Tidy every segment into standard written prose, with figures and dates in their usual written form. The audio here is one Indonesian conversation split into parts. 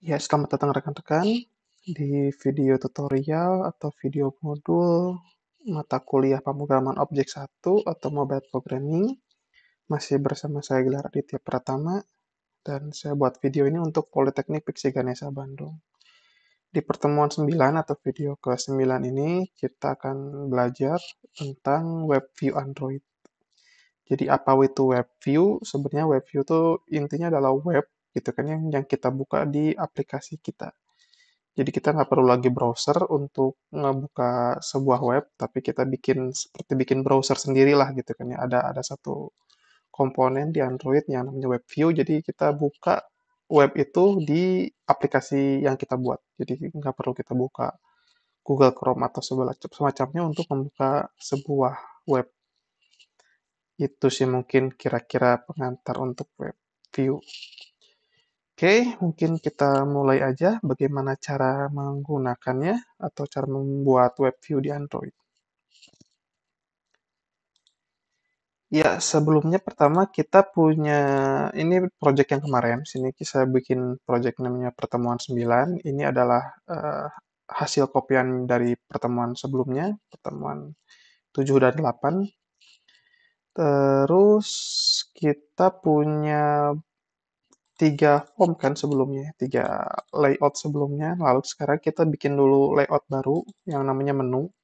Ya, selamat datang rekan-rekan di video tutorial atau video modul mata kuliah pemrograman objek 1 atau mobile programming. Masih bersama saya Gelar Aditya Pratama dan saya buat video ini untuk Politeknik Piksi Ganesha Bandung. Di pertemuan 9 atau video ke-9 ini kita akan belajar tentang web view Android. Jadi apa itu web view? Sebenarnya web view itu intinya adalah web gitu kan yang kita buka di aplikasi kita. Jadi kita nggak perlu lagi browser untuk ngebuka sebuah web, tapi kita bikin seperti bikin browser sendiri lah gitu kan ya. Ada satu komponen di Android yang namanya web view, jadi kita buka web itu di aplikasi yang kita buat. Jadi nggak perlu kita buka Google Chrome atau semacamnya untuk membuka sebuah web. Itu sih mungkin kira-kira pengantar untuk web view. Oke, mungkin kita mulai aja bagaimana cara menggunakannya atau cara membuat web view di Android. Ya, sebelumnya pertama kita punya ini project yang kemarin. Sini saya bikin project namanya pertemuan 9. Ini adalah hasil kopian dari pertemuan sebelumnya, pertemuan 7 dan 8. Terus kita punya tiga form kan sebelumnya, tiga layout sebelumnya. Lalu sekarang kita bikin dulu layout baru yang namanya menu.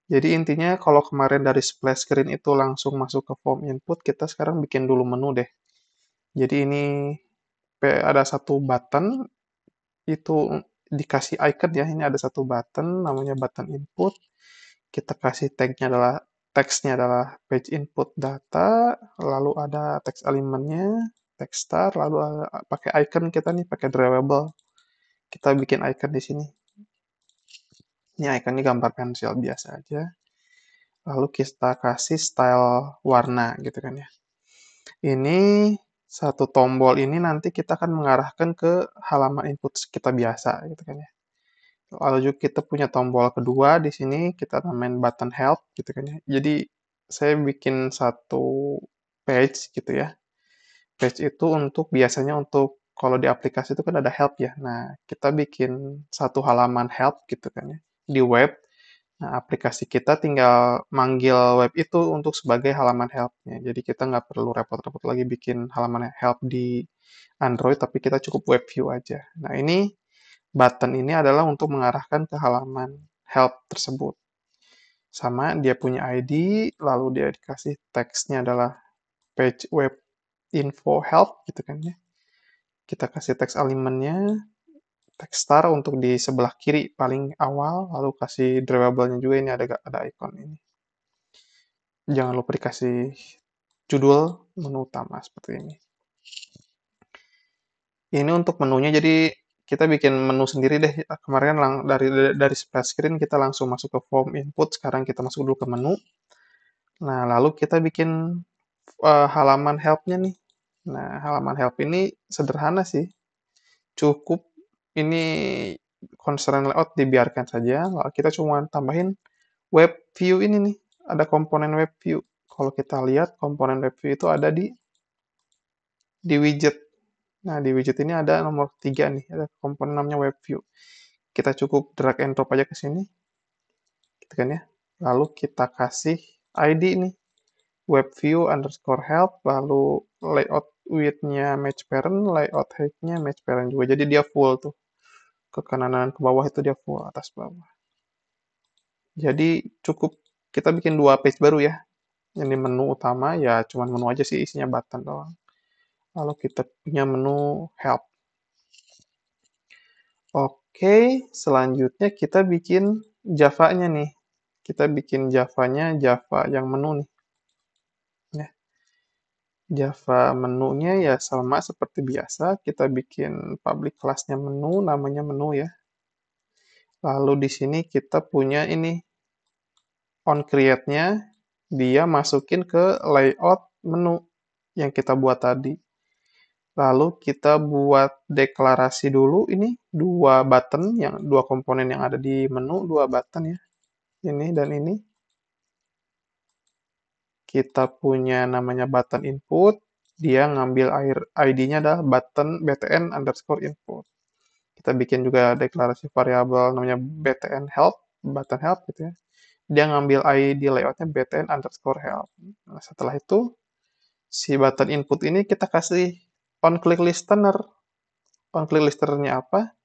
Jadi intinya kalau kemarin dari splash screen itu langsung masuk ke form input, kita sekarang bikin dulu menu deh. Jadi ini ada satu button, itu dikasih icon ya, ini ada satu button namanya button input. Kita kasih teksnya adalah page input data, lalu ada text elementnya, text star, lalu pakai icon kita nih, pakai drawable. Kita bikin icon di sini. Ini iconnya gambar pensil biasa aja. Lalu kita kasih style warna gitu kan ya. Ini satu tombol ini nanti kita akan mengarahkan ke halaman input kita biasa gitu kan ya. Lalu juga kita punya tombol kedua di sini kita namain button help gitu kan ya. Jadi saya bikin satu page gitu ya. Page itu biasanya untuk kalau di aplikasi itu kan ada help ya. Nah, kita bikin satu halaman help gitu kan ya di web. Nah, aplikasi kita tinggal manggil web itu untuk sebagai halaman help-nya. Jadi kita nggak perlu repot-repot lagi bikin halaman help di Android, tapi kita cukup web view aja. Nah, ini button ini adalah untuk mengarahkan ke halaman help tersebut. Sama dia punya ID, lalu dia dikasih teksnya adalah page web info help gitu kan ya. Kita kasih teks elemennya, teks star untuk di sebelah kiri paling awal, lalu kasih drawable-nya juga ini ada icon ini. Jangan lupa dikasih judul menu utama seperti ini. Ini untuk menunya, jadi kita bikin menu sendiri deh. Kemarin kan dari splash screen kita langsung masuk ke form input, sekarang kita masuk dulu ke menu. Nah, lalu kita bikin halaman help-nya nih. Nah, halaman help ini sederhana sih. Cukup ini constraint layout dibiarkan saja. Lalu kita cuma tambahin web view ini nih. Ada komponen web view. Kalau kita lihat komponen web view itu ada di widget. Nah, di widget ini ada nomor 3 nih, ada komponen namanya web view. Kita cukup drag and drop aja ke sini, gitu kan ya. Lalu kita kasih ID nih, web view underscore help, lalu layout width-nya match parent, layout height-nya match parent juga. Jadi dia full tuh. Ke kanan dan ke bawah itu dia full, atas bawah. Jadi cukup kita bikin dua page baru ya. Ini menu utama, ya cuman menu aja sih, isinya button doang. Lalu kita punya menu help. Oke, selanjutnya kita bikin Java-nya nih. Kita bikin Java-nya Java yang menu nih. Ya, Java menunya ya sama seperti biasa. Kita bikin public class-nya menu, namanya menu ya. Lalu di sini kita punya ini on create-nya, dia masukin ke layout menu yang kita buat tadi. Lalu kita buat deklarasi dulu ini dua komponen yang ada di menu, dua button ya. Ini dan ini. Kita punya namanya button input, dia ngambil ID-nya adalah button btn underscore input. Kita bikin juga deklarasi variabel namanya btn help, button help gitu ya. Dia ngambil ID layoutnya btn underscore help. Nah, setelah itu, si button input ini kita kasih on click listener. On click listenernya apa?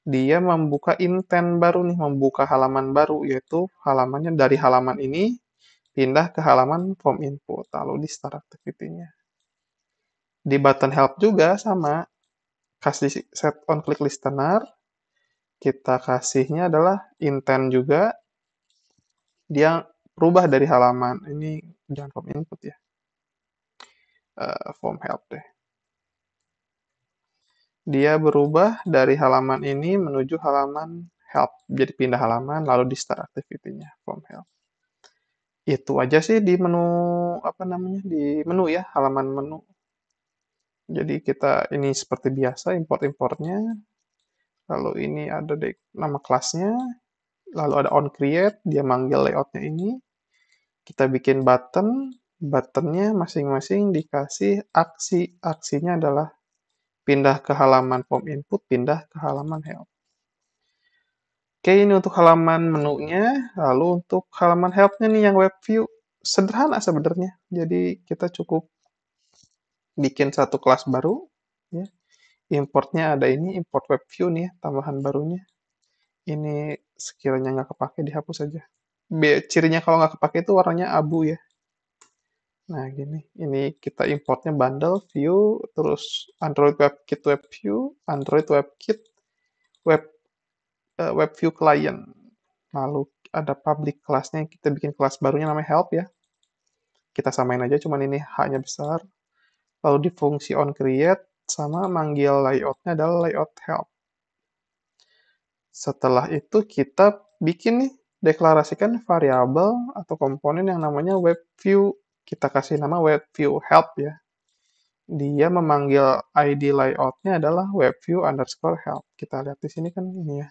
Dia membuka intent baru nih, membuka halaman baru, yaitu halamannya dari halaman ini pindah ke halaman form input, lalu di start activity-nya. Di button help juga sama, kasih set on click listener, kita kasihnya adalah intent juga, dia berubah dari halaman, ini jangan form input ya, form help deh. Dia berubah dari halaman ini menuju halaman help, jadi pindah halaman, lalu di start activity-nya, form help. Itu aja sih di menu, apa namanya, di menu ya, halaman menu. Jadi kita ini seperti biasa import-importnya, lalu ini ada nama kelasnya, lalu ada on create, dia manggil layoutnya ini, kita bikin button, buttonnya masing-masing dikasih aksi, aksinya adalah pindah ke halaman form input, pindah ke halaman help. Oke, ini untuk halaman menunya, lalu untuk halaman help-nya nih yang web view, sederhana sebenarnya. Jadi kita cukup bikin satu kelas baru, ya. Importnya ada ini, import web view nih, tambahan barunya. Ini sekiranya nggak kepake, dihapus aja. Cirinya kalau nggak kepake itu warnanya abu ya. Nah, gini. Ini kita importnya bundle, view, terus Android WebKit Web View, Android WebKit Web, Web View Client. Lalu ada public kelasnya, kita bikin kelas barunya namanya help ya. Kita samain aja, cuman ini H-nya besar. Lalu di fungsi on create, sama manggil layoutnya adalah layout help. Setelah itu kita bikin nih, deklarasikan variabel atau komponen yang namanya web view. Kita kasih nama web view help ya. Dia memanggil ID layoutnya adalah web view underscore help. Kita lihat di sini kan ini ya,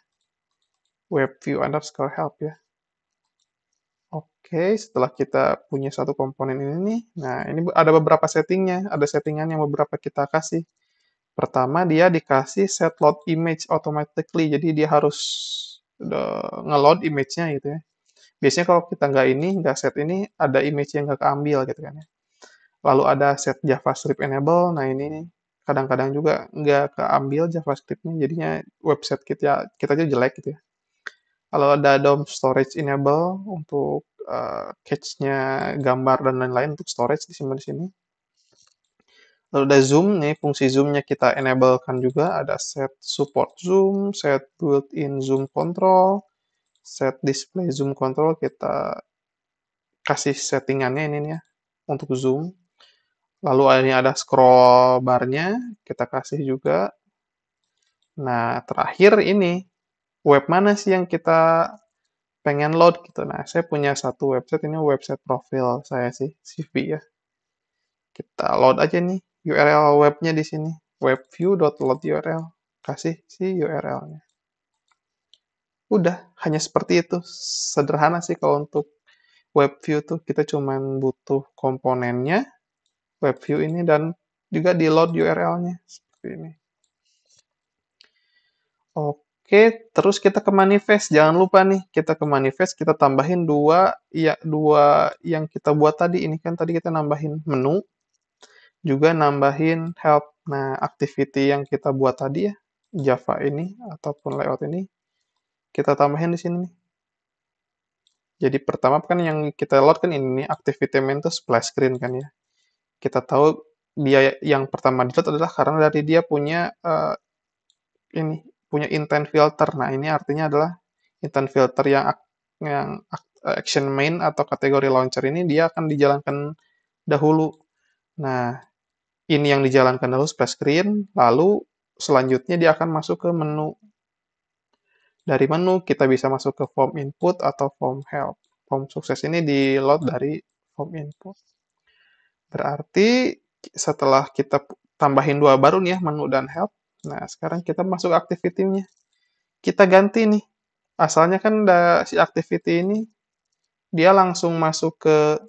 web view underscore help ya. Oke, setelah kita punya satu komponen ini nih, nah ini ada beberapa settingnya, ada settingan yang beberapa kita kasih. Pertama, dia dikasih set load image automatically, jadi dia harus nge-load image-nya gitu ya. Biasanya kalau kita nggak set ini, ada image yang nggak keambil gitu kan ya. Lalu ada set JavaScript enable, nah ini kadang-kadang juga nggak keambil JavaScript-nya, jadinya website kita aja jelek gitu ya. Lalu ada DOM storage enable untuk cache-nya gambar dan lain-lain untuk storage disimpan di sini. Lalu ada zoom nih, fungsi zoom-nya kita enable-kan juga, ada set support zoom, set built-in zoom control, set display zoom control, kita kasih settingannya ini nih ya, untuk zoom. Lalu ini ada scroll bar-nya, kita kasih juga. Nah, terakhir ini, web mana sih yang kita pengen load gitu. Nah, saya punya satu website, ini website profil saya sih, CV ya. Kita load aja nih URL webnya di sini, webview.load URL. Kasih si URL-nya. Udah, hanya seperti itu. Sederhana sih kalau untuk WebView tuh kita cuman butuh komponennya, WebView ini, dan juga di load URL-nya. Seperti ini. Oke, terus kita ke manifest. Jangan lupa nih, kita ke manifest, kita tambahin dua yang kita buat tadi. Ini kan tadi kita nambahin menu, juga nambahin help. Nah, activity yang kita buat tadi ya, Java ini, ataupun layout ini, kita tambahin di sini nih. Jadi pertama kan yang kita load kan ini nih, activity main itu splash screen kan ya. Kita tahu dia yang pertama di load adalah karena dari dia punya ini punya intent filter. Nah, ini artinya adalah intent filter yang action main atau kategori launcher ini dia akan dijalankan dahulu. Nah, ini yang dijalankan dahulu splash screen, lalu selanjutnya dia akan masuk ke menu. Dari menu kita bisa masuk ke form input atau form help. Form sukses ini di load dari form input. Berarti setelah kita tambahin dua baru nih ya, menu dan help. Nah, sekarang kita masuk activity-nya. Kita ganti nih. Asalnya kan si activity ini dia langsung masuk ke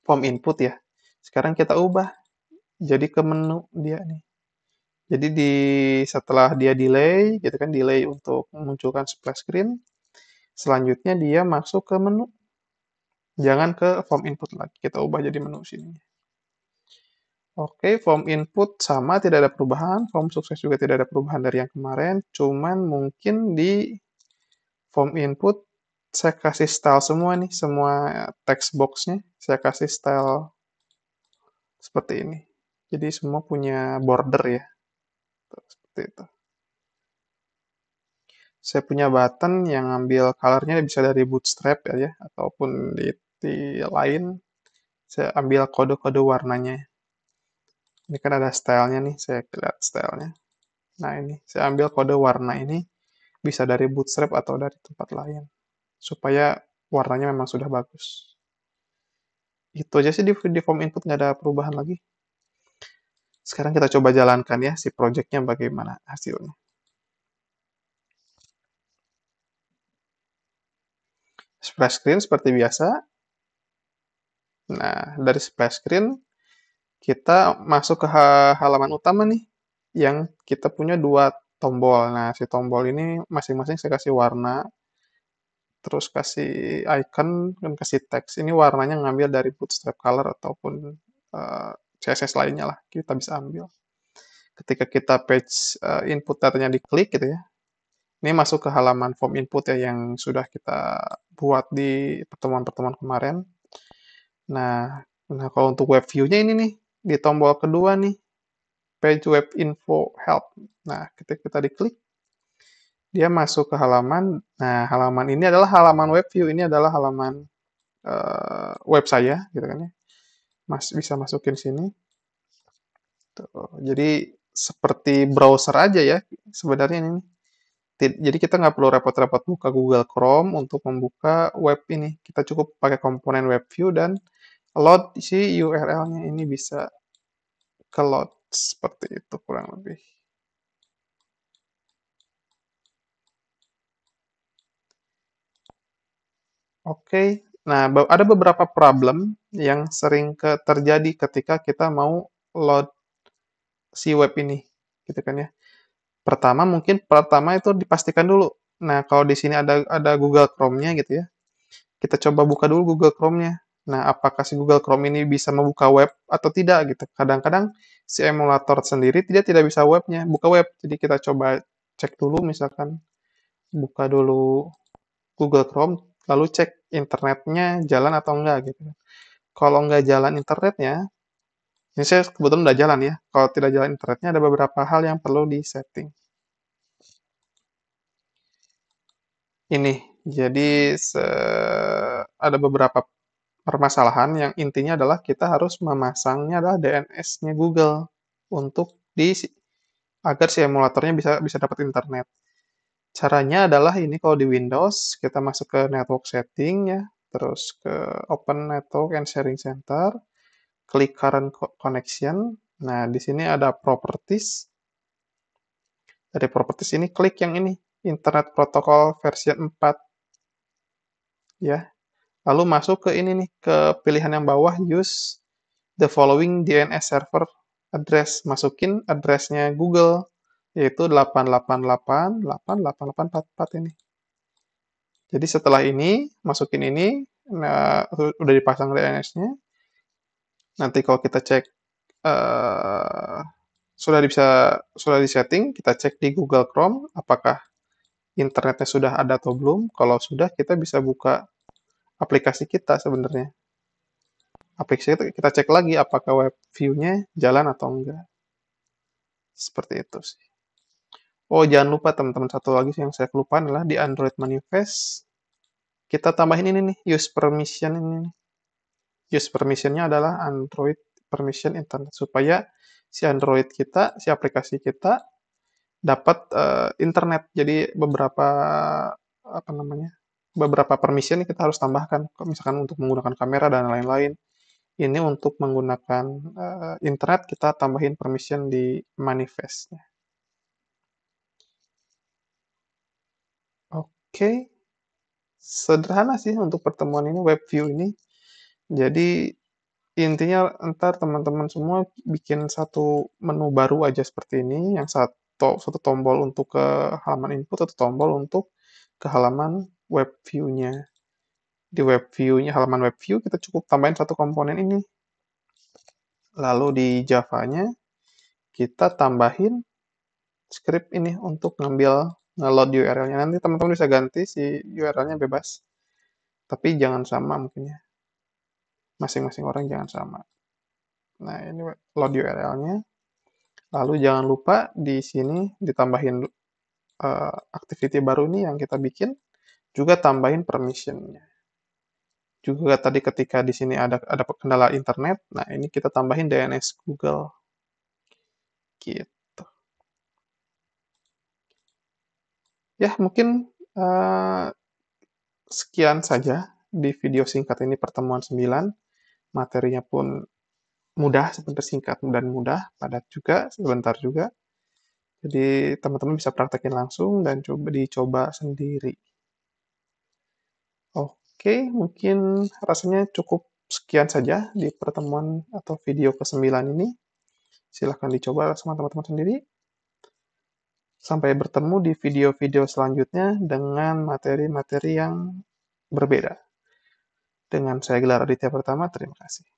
form input ya. Sekarang kita ubah jadi ke menu dia nih. Jadi setelah dia delay, gitu kan, delay untuk memunculkan splash screen, selanjutnya dia masuk ke menu. Jangan ke form input lagi, kita ubah jadi menu sini. Oke, form input sama, tidak ada perubahan. Form sukses juga tidak ada perubahan dari yang kemarin. Cuman mungkin di form input saya kasih style semua nih, semua text box-nya. Saya kasih style seperti ini. Jadi semua punya border ya. Seperti itu. Saya punya button yang ambil color-nya bisa dari Bootstrap ya, ataupun di lain. Saya ambil kode-kode warnanya. Ini kan ada stylenya nih, saya lihat stylenya. Nah ini, saya ambil kode warna ini, bisa dari Bootstrap atau dari tempat lain. Supaya warnanya memang sudah bagus. Itu aja sih di form input, nggak ada perubahan lagi. Sekarang kita coba jalankan ya, si projectnya bagaimana hasilnya. Splash screen seperti biasa. Nah, dari splash screen, kita masuk ke halaman utama nih, yang kita punya dua tombol. Nah, si tombol ini masing-masing saya kasih warna, terus kasih icon, dan kasih teks. Ini warnanya ngambil dari Bootstrap Color ataupun CSS lainnya lah, kita bisa ambil. Ketika kita page input datanya diklik gitu ya, ini masuk ke halaman form input ya yang sudah kita buat di pertemuan-pertemuan kemarin. Nah, kalau untuk web view-nya ini nih, di tombol kedua nih, page web info help. Nah, ketika kita diklik, dia masuk ke halaman. Nah, halaman ini adalah halaman web view. Ini adalah halaman web saya, gitu kan ya. Bisa masukin sini. Tuh. Jadi seperti browser aja ya, sebenarnya ini. Jadi kita nggak perlu repot-repot buka Google Chrome untuk membuka web ini. Kita cukup pakai komponen web view dan load si URL-nya. Ini bisa ke load seperti itu kurang lebih. Oke, nah ada beberapa problem yang sering terjadi ketika kita mau load si web ini, gitu kan ya. Pertama itu dipastikan dulu. Nah, kalau di sini ada Google Chrome-nya gitu ya. Kita coba buka dulu Google Chrome-nya. Nah, apakah si Google Chrome ini bisa membuka web atau tidak gitu. Kadang-kadang si emulator sendiri tidak bisa buka web. Jadi kita coba cek dulu misalkan buka dulu Google Chrome, lalu cek internetnya jalan atau enggak gitu. Kalau nggak jalan internetnya, ini saya kebetulan udah jalan ya. Kalau tidak jalan internetnya, ada beberapa hal yang perlu di-setting. Ini, jadi ada beberapa permasalahan yang intinya adalah kita harus memasangnya adalah DNS-nya Google untuk agar si emulatornya bisa dapat internet. Caranya adalah ini kalau di Windows, kita masuk ke network setting ya, terus ke Open Network and Sharing Center, klik current connection. Nah, di sini ada properties. Dari properties ini klik yang ini, Internet Protocol versi 4 ya. Lalu masuk ke ini nih, ke pilihan yang bawah use the following DNS server address. Masukin addressnya Google yaitu 888.888.44 ini. Jadi setelah ini, masukin ini, nah, udah dipasang DNS-nya. Nanti kalau kita cek uh, sudah disetting, kita cek di Google Chrome apakah internetnya sudah ada atau belum. Kalau sudah, kita bisa buka aplikasi kita sebenarnya. Aplikasi kita cek lagi apakah web view-nya jalan atau enggak. Seperti itu sih. Oh, jangan lupa teman-teman, satu lagi yang saya kelupaan adalah di Android Manifest kita tambahin ini nih, use permission ini nih. Use permission-nya adalah Android permission internet supaya si Android kita, si aplikasi kita dapat internet. Jadi beberapa permission kita harus tambahkan. Misalkan untuk menggunakan kamera dan lain-lain. Ini untuk menggunakan internet kita tambahin permission di manifestnya. Oke, sederhana sih untuk pertemuan ini, web view ini. Jadi Intinya ntar teman-teman semua bikin satu menu baru aja seperti ini, yang satu tombol untuk ke halaman input, satu tombol untuk ke halaman web view-nya. Di web view-nya, halaman web view, kita cukup tambahin satu komponen ini. Lalu di Java-nya, kita tambahin script ini untuk nge-load URL-nya. Nanti teman-teman bisa ganti si URL-nya bebas. Tapi jangan sama mungkin ya. Masing-masing orang jangan sama. Nah, ini load URL-nya. Lalu jangan lupa di sini ditambahin activity baru ini yang kita bikin. Juga tambahin permission-nya. Juga tadi ketika di sini ada kendala internet, nah ini kita tambahin DNS Google. Gitu. Ya, mungkin sekian saja di video singkat ini pertemuan 9. Materinya pun mudah, sebentar singkat dan mudah, padat juga, sebentar juga. Jadi teman-teman bisa praktekin langsung dan dicoba sendiri. Oke, mungkin rasanya cukup sekian saja di pertemuan atau video ke-9 ini. Silahkan dicoba sama teman-teman sendiri. Sampai bertemu di video-video selanjutnya dengan materi-materi yang berbeda. Dengan saya Gelar Aditya Pertama, terima kasih.